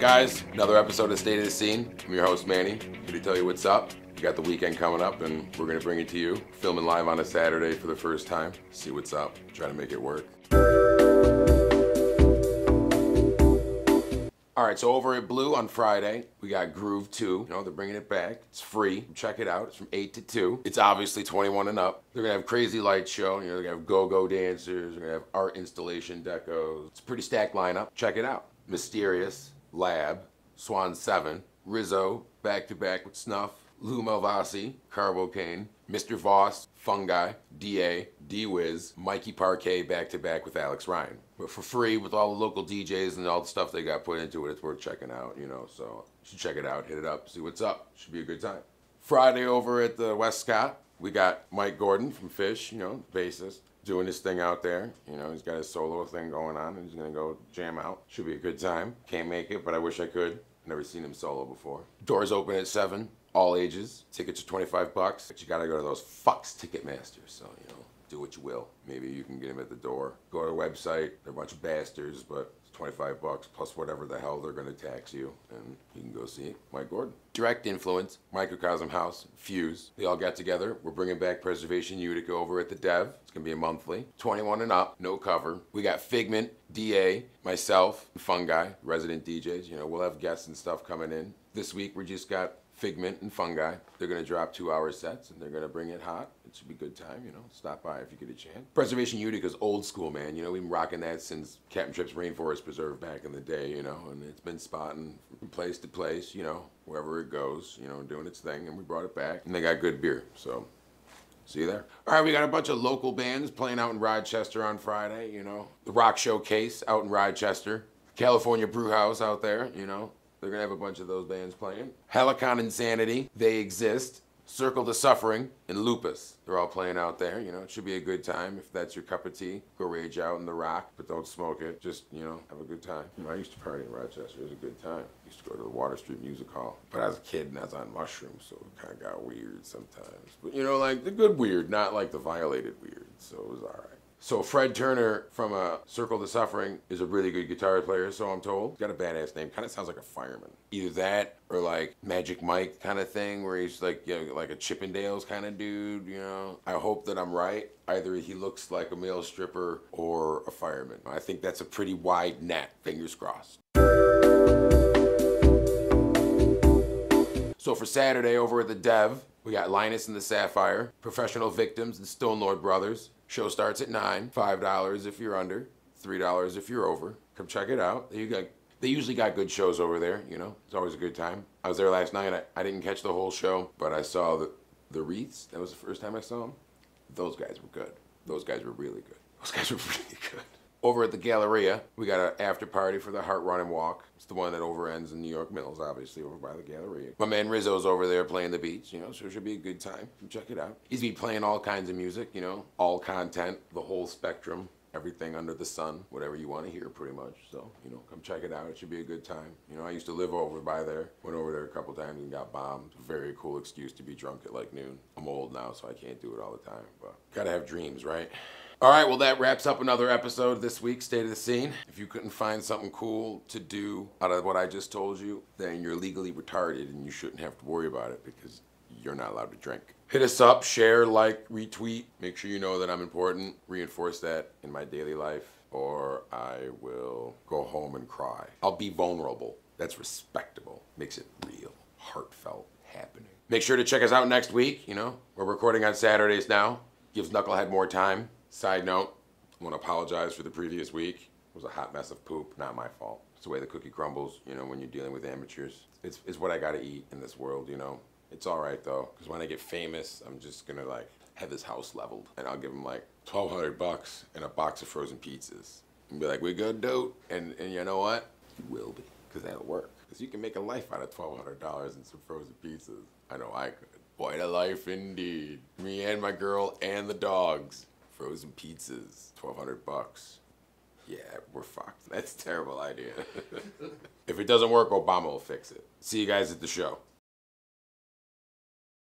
guys? Another episode of State of the Scene. I'm your host, Manny. Here to tell you what's up. We got the weekend coming up, and we're going to bring it to you. Filming live on a Saturday for the first time. See what's up. Try to make it work. All right, so over at Blue on Friday, we got Groove 2. You know, they're bringing it back. It's free. Check it out. It's from 8 to 2. It's obviously 21 and up. They're going to have crazy light show. You know, they're going to have go-go dancers. They're going to have art installation decos. It's a pretty stacked lineup. Check it out. Mysterious, Lab, Swan 7, Rizzo, back-to-back with Snuff, Lou Malvasi, Carbocaine, Mr. Voss, Fungi, D.A., D-Wiz, Mikey Parquet back-to-back with Alex Ryan. But for free with all the local DJs and all the stuff they got put into it, it's worth checking out, you know, so you should check it out, hit it up, see what's up. Should be a good time. Friday over at the West Scott, we got Mike Gordon from Fish, you know, bassist, doing his thing out there. You know, he's got his solo thing going on, and he's gonna go jam out. Should be a good time. Can't make it, but I wish I could. Never seen him solo before. Doors open at 7, all ages. Tickets are $25, but you gotta go to those fucks Ticketmasters, so, you know, do what you will. Maybe you can get him at the door. Go to the website. They're a bunch of bastards, but it's $25 plus whatever the hell they're gonna tax you, and you can go see Mike Gordon. Direct Influence, Microcosm House, Fuse. They all got together. We're bringing back Preservation Utica over at the Dev. It's gonna be a monthly. 21 and up, no cover. We got Figment, DA, myself, Fungi, resident DJs. You know, we'll have guests and stuff coming in. This week we just got Figment and Fungi. They're gonna drop 2-hour sets and they're gonna bring it hot. It should be a good time, you know. Stop by if you get a chance. Preservation Utica's old school, man. You know, we've been rocking that since Captain Tripp's Rainforest Preserve back in the day, you know, and it's been spotting from place to place, you know, wherever it goes, you know, doing its thing, and we brought it back. And they got good beer, so see you there. All right, we got a bunch of local bands playing out in Rochester on Friday, you know. The Rock Showcase out in Rochester. California Brew House out there, you know. They're gonna have a bunch of those bands playing. Helicon Insanity, They Exist, Circle the Suffering, and Lupus. They're all playing out there, you know. It should be a good time if that's your cup of tea. Go rage out in the rock, but don't smoke it. Just, you know, have a good time. You know, I used to party in Rochester. It was a good time. I used to go to the Water Street Music Hall. But I was a kid and I was on mushrooms, so it kind of got weird sometimes. But, you know, like the good weird, not like the violated weird. So it was all right. So Fred Turner from Circle the Suffering is a really good guitar player, so I'm told. He's got a badass name. Kind of sounds like a fireman. Either that or like Magic Mike kind of thing, where he's like, you know, like a Chippendales kind of dude, you know. I hope that I'm right. Either he looks like a male stripper or a fireman. I think that's a pretty wide net. Fingers crossed. So for Saturday over at the Dev, we got Linus and the Sapphire, Professional Victims and Stone Lord Brothers. Show starts at 9, $5 if you're under, $3 if you're over. Come check it out. They usually got good shows over there, you know. It's always a good time. I was there last night. I didn't catch the whole show, but I saw the Wreaths. That was the first time I saw them. Those guys were good. Those guys were really good. Those guys were really good. Over at the Galleria, we got an after party for the Heart Run and Walk. It's the one that overends in New York Mills, obviously, over by the Galleria. My man Rizzo's over there playing the beats, you know, so it should be a good time. Come check it out. He's been playing all kinds of music, you know, all content, the whole spectrum, everything under the sun, whatever you want to hear pretty much. So, you know, come check it out. It should be a good time. You know, I used to live over by there. Went over there a couple times and got bombed. Very cool excuse to be drunk at like noon. I'm old now, so I can't do it all the time, but gotta have dreams, right? All right, well, that wraps up another episode this week, State of the Scene. If you couldn't find something cool to do out of what I just told you, then you're legally retarded and you shouldn't have to worry about it because you're not allowed to drink. Hit us up, share, like, retweet. Make sure you know that I'm important. Reinforce that in my daily life, or I will go home and cry. I'll be vulnerable. That's respectable. Makes it real, heartfelt, happening. Make sure to check us out next week. You know, we're recording on Saturdays now. Gives Knucklehead more time. Side note, I want to apologize for the previous week. It was a hot mess of poop, not my fault. It's the way the cookie crumbles, you know, when you're dealing with amateurs. It's what I gotta eat in this world, you know. It's all right though, because when I get famous, I'm just gonna like have his house leveled, and I'll give him like $1,200 and a box of frozen pizzas, and be like, "We good, dude?" And you know what? You will be, because that'll work. Because you can make a life out of $1,200 and some frozen pizzas. I know I could. Quite a life indeed. Me and my girl and the dogs. Frozen pizzas, $1,200. Yeah, we're fucked. That's a terrible idea. If it doesn't work, Obama will fix it. See you guys at the show.